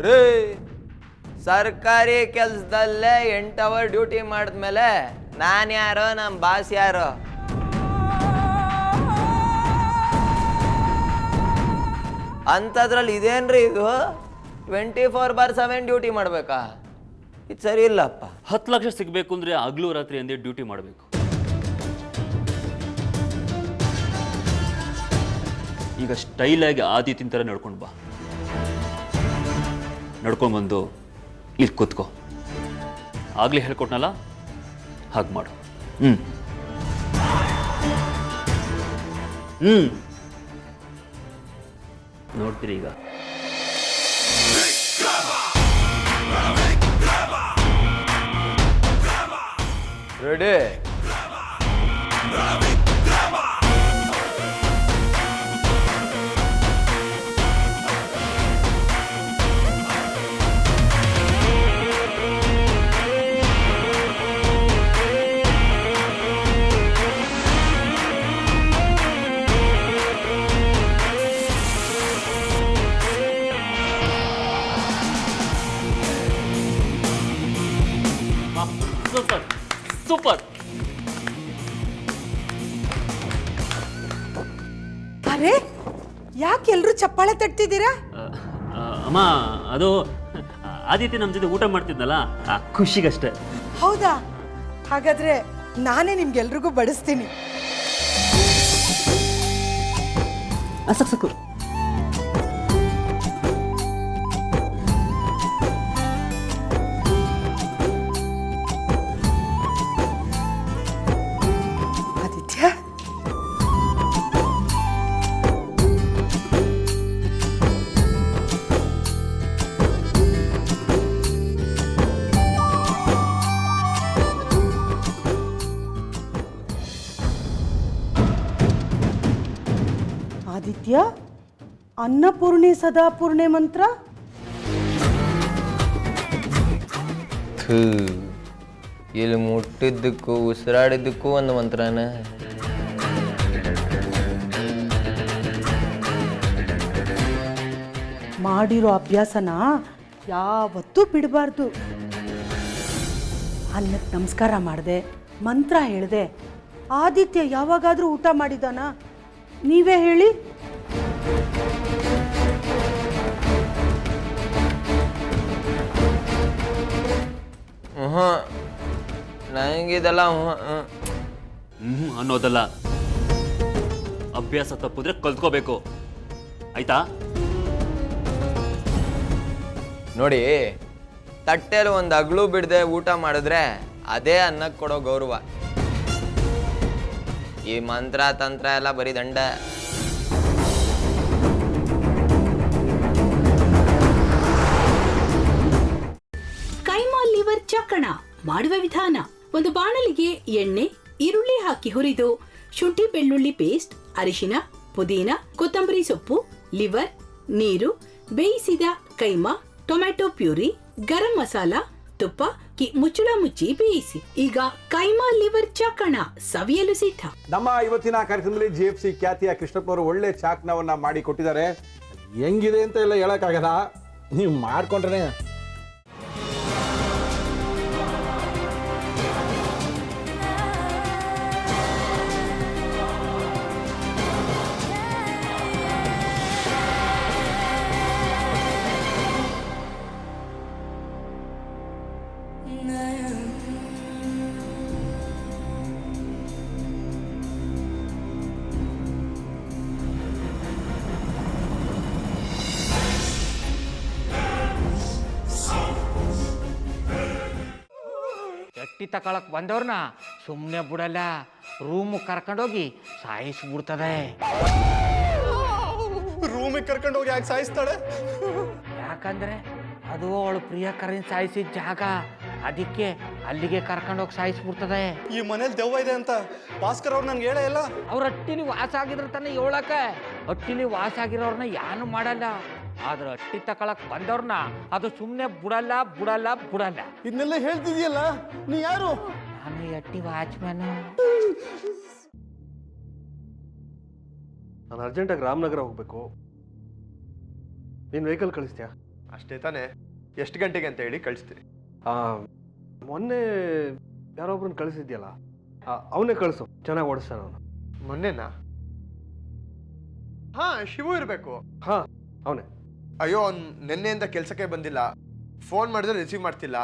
ರೀ ಸರ್ಕಾರಿ ಕೆಲ್ಸದಲ್ಲೇ 8 hour duty ಮಾಡಿದ್ಮೇಲೆ ನಾನು ಯಾರೋ ನಮ್ಮ ಬಾಸ್ ಯಾರೋ? ಅಂಥದ್ರಲ್ಲಿ ಇದೇನ್ರಿ ಇದು 24/7 ಡ್ಯೂಟಿ ಮಾಡಬೇಕಾ? ಇದು ಸರಿ ಇಲ್ಲಪ್ಪ. 10 ಲಕ್ಷ ಸಿಗಬೇಕು ಅಂದರೆ ಹಗಲು ರಾತ್ರಿ ಅಂದೇ ಡ್ಯೂಟಿ ಮಾಡಬೇಕು. ಈಗ ಸ್ಟೈಲಾಗಿ ಆದಿತ್ಯನ ಥರ ನಡ್ಕೊಂಡು ಬಾ. ನಡ್ಕೊಂಡು ಬಂದು ಇಲ್ಲಿ ಕೂತ್ಕೋ. ಆಗಲೇ ಹೇಳ್ಕೊಟ್ನಲ್ಲ ಹಾಗೆ ಮಾಡು. ನೋಡ್ತೀರಿ ಈಗ. ರೆಡಿ? Super super. ಅರೆ ಯಾಕೆ ಎಲ್ರು ಚಪ್ಪಾಳೆ ತಟ್ತಿದ್ದೀರಾ? ಅಮ್ಮ ಅದು ಆದಿತ್ಯ ನಮ್ಮ ಜೊತೆ ಊಟ ಮಾಡ್ತಿದ್ನಲ್ಲ ಖುಷಿಗಷ್ಟೇ. ಹೌದಾ? ಹಾಗಾದ್ರೆ ನಾನೇ ನಿಮ್ಗೆಲ್ರಿಗೂ ಬಡಿಸ್ತೀನಿ. ಸಾಕು. ಆದಿತ್ಯ, ಆದಿತ್ಯ, ಅನ್ನಪೂರ್ಣೆ ಸದಾಪೂರ್ಣೆ ಮಂತ್ರ. ಇಲ್ಲಿ ಮುಟ್ಟಿದ್ದಕ್ಕೂ ಉಸಿರಾಡಿದ್ದಕ್ಕೂ ಒಂದು ಮಂತ್ರನ. ಮಾಡಿರೋ ಅಭ್ಯಾಸನ ಯಾವತ್ತೂ ಬಿಡಬಾರ್ದು. ಅನ್ನಕ್ಕೆ ನಮಸ್ಕಾರ ಮಾಡಿದೆ, ಮಂತ್ರ ಹೇಳಿದೆ. ಆದಿತ್ಯ ಯಾವಾಗಾದರೂ ಊಟ ಮಾಡಿದಾನ? ನೀವೇ ಹೇಳಿ. ನನಗಿದೆಲ್ಲ ಅನ್ನೋದಲ್ಲ. ಅಭ್ಯಾಸ ತಪ್ಪಿದ್ರೆ ಕಲ್ತ್ಕೋಬೇಕು, ಆಯ್ತಾ? ನೋಡಿ, ತಟ್ಟೆಲಿ ಒಂದು ಅಗ್ಳು ಬಿಡದೆ ಊಟ ಮಾಡಿದ್ರೆ ಅದೇ ಅನ್ನಕ್ಕೆ ಕೊಡೋ ಗೌರವ. ಈ ಮಂತ್ರ ತಂತ್ರ ಎಲ್ಲ ಬರೀ ದಂಡ. ಕೈಮಾ ಲಿವರ್ ಚಕ್ಕಣ ಮಾಡುವ ವಿಧಾನ: ಒಂದು ಬಾಣಲಿಗೆ ಎಣ್ಣೆ, ಈರುಳ್ಳಿ ಹಾಕಿ ಹುರಿದು ಶುಂಠಿ ಬೆಳ್ಳುಳ್ಳಿ ಪೇಸ್ಟ್, ಅರಿಶಿನ, ಪುದೀನ, ಕೊತ್ತಂಬರಿ ಸೊಪ್ಪು, ಲಿವರ್, ನೀರು, ಬೇಯಿಸಿದ ಕೈಮಾ, ಟೊಮ್ಯಾಟೊ ಪ್ಯೂರಿ, ಗರಂ ಮಸಾಲ, ತುಪ್ಪ ಮುಚ್ಚಳ ಮುಚ್ಚಿ ಬೇಯಿಸಿ. ಈಗ ಕೈಮಾ ಲಿವರ್ ಚಾಕಣ ಸವಿಯಲು ಸಿದ್ಧ. ನಮ್ಮ ಇವತ್ತಿನ ಕಾರ್ಯಕ್ರಮದಲ್ಲಿ GFC ಖ್ಯಾತಿಯ ಕೃಷ್ಣಪ್ಪನವರು ಒಳ್ಳೆ ಚಾಕ್ನವನ್ನ ಮಾಡಿ ಕೊಟ್ಟಿದ್ದಾರೆ. ಹೆಂಗಿದೆ ಅಂತ ಎಲ್ಲ ಹೇಳಕ್ಕಾಗಲ್ಲ, ನೀವು ಮಾಡ್ಕೊಂಡ್ರೆ. ಎಟ್ಟಿ ತಕೊಳಕ್ ಬಂದವ್ರನ್ನ ಸುಮ್ಮನೆ ಬಿಡಲ್ಲ, ರೂಮ್ ಕರ್ಕೊಂಡೋಗಿ ಸಾಯಿಸ್ಬಿಡ್ತದೆ. ರೂಮಿಗೆ ಕರ್ಕೊಂಡೋಗಿ ಯಾಕೆ ಸಾಯಿಸ್ತಾಳೆ? ಯಾಕಂದ್ರೆ ಅದು ಅವಳು ಪ್ರಿಯಕರನ್ ಸಾಯಿಸಿದ ಜಾಗ, ಅದಕ್ಕೆ ಅಲ್ಲಿಗೆ ಕರ್ಕೊಂಡೋಗಿ ಸಾಯಿಸ್ಬಿಡ್ತದೆ. ಈ ಮನೇಲಿ ದೆವ್ವ ಇದೆ ಅಂತ ಭಾಸ್ಕರ್ ಅವ್ರು ನನ್ಗೆ ಹೇಳೇ ಇಲ್ಲ. ಅವ್ರ ಹಟ್ಟಿಲಿ ವಾಸ ಆಗಿದ್ರ ತಾನೆ ಹೇಳಕ. ಹಟ್ಟಿಲಿ ವಾಸ ಆಗಿರೋರ್ನ ಯಾನು ಮಾಡಲ್ಲ, ಆದ್ರೆ ಹಟ್ಟಿ ತಕೊಳಕ್ ಬಂದವ್ರನ್ನ ಅದು ಸುಮ್ಮನೆ ಬಿಡಲ್ಲ ಬಿಡಲ್ಲ ಬಿಡಲ್ಲ. ಇದನ್ನೆಲ್ಲ ಹೇಳ್ತಿದ್ಯಲ್ಲ, ನೀ ಯಾರು? ನಾನು ಹಟ್ಟಿ ವಾಚ್ಮ್ಯಾನ್. ನಾನು ಅರ್ಜೆಂಟಾಗಿ ರಾಮನಗರ ಹೋಗ್ಬೇಕು. ನೀನು ವೆಹಿಕಲ್ ಕಳಿಸ್ತೀಯಾ? ಅಷ್ಟೇ ತಾನೇ? ಎಷ್ಟು ಗಂಟೆಗೆ ಅಂತ ಹೇಳಿ ಕಳಿಸ್ತೀನಿ. ಮೊನ್ನೆ ಯಾರೊಬ್ರನ್ನ ಕಳಿಸಿದ್ಯಲ್ಲ ಅವನೇ ಕಳಿಸು, ಚೆನ್ನಾಗಿ ಓಡಿಸ್ತಾನ ಅವನು. ಮೊನ್ನೆನಾ? ಹಾ, ಶಿವು ಇರಬೇಕು. ಹಾಂ ಅವನೇ. ಅಯ್ಯೋ, ಅವ್ನು ನಿನ್ನೆಯಿಂದ ಕೆಲಸಕ್ಕೆ ಬಂದಿಲ್ಲ. ಫೋನ್ ಮಾಡಿದ್ರೆ ರಿಸೀವ್ ಮಾಡ್ತಿಲ್ಲ.